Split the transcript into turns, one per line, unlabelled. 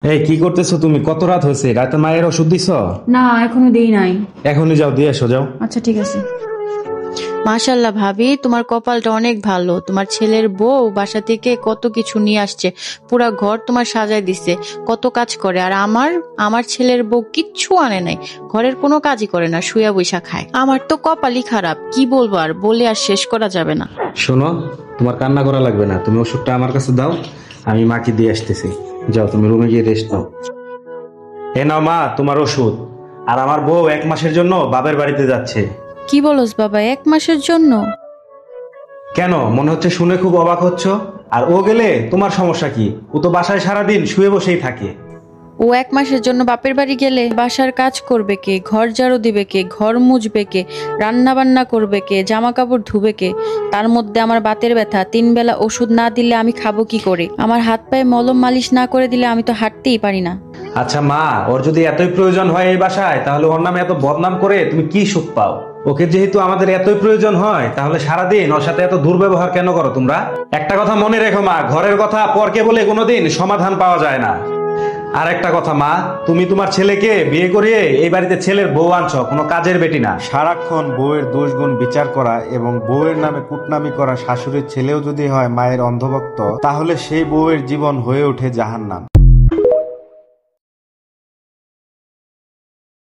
এই কি করতেছো তুমি? কত রাত হয়েছে? রাতে মায়ের ওষুধ দিছো?
না, এখনো দেই নাই।
এখনই যাও, দিয়ে এসো, যাও।
আচ্ছা, ঠিক আছে।
মাশাল্লাহ ভাবি, তোমার কপালটা অনেক ভালো। তোমার ছেলের বউ বাসা থেকে কত কিছু নিয়ে আসছে, পুরা ঘর তোমার সাজায় দিছে, কত কাজ করে। আর আমার আমার ছেলের বউ কিচ্ছু আনে নাই, ঘরের কোনো কাজই করে না, শুয়া বৈশা খায়। আমার তো কপালই খারাপ, কি বলবো আর, বলে আর শেষ করা যাবে না।
শোনো, তোমার কান্না করা লাগবে না, তুমি ওষুধটা আমার কাছে দাও, আমি মাকে দিয়ে আসতেছি। যাও, তুমি রুমে গিয়ে রেস্ট নাও। এ নাও মা, তোমার ওষুধ। আর আমার বউ 1 মাসের জন্য বাপের বাড়িতে যাচ্ছে।
কি বলস বাবা, 1 মাসের জন্য?
কেন, মনে হচ্ছে শুনে খুব অবাক হচ্ছ? আর ও গেলে তোমার সমস্যা কি? ও তো বাসায় সারাদিন শুয়ে বসেই থাকে।
ও 1 মাসের জন্য বাপের বাড়ি গেলে বাসার কাজ করবে কে, ঘর ঝাড়ু দিবে কে, ঘর মুছবে কে, রান্না বান্না করবে কে, জামা কাপড় ধুবে কে? তার মধ্যে আমার বাতের ব্যথা, 3 বেলা ওষুধ না দিলে আমি খাবো কি করে? আমার হাত পায়ে মলম মালিশ না করে দিলে আমি তো হাঁটতেই পারি না।
আচ্ছা মা, ওর যদি এতই প্রয়োজন হয় এই বাসায়, তাহলে ওর নামে এত বদনাম করে তুমি কি সুখ পাও? ওকে যেহেতু আমাদের এতই প্রয়োজন হয়, তাহলে সারাদিন ওর সাথে এত দুর্ব্যবহার কেন করো তোমরা? একটা কথা মনে রেখো মা, ঘরের কথা পরকে বলে কোনোদিন সমাধান পাওয়া যায় না। আর একটা কথা মা, তুমি তোমার ছেলেকে বিয়ে করিয়ে এই বাড়িতে ছেলের বউ আনছো, কোনো কাজের বেটি না। সারাক্ষণ বউয়ের দোষ গুণ বিচার করা এবং বউয়ের নামে কুটনামি করা শাশুড়ির ছেলেও যদি হয় মায়ের অন্ধভক্ত, তাহলে সেই বউয়ের জীবন হয়ে ওঠে জাহান্নাম।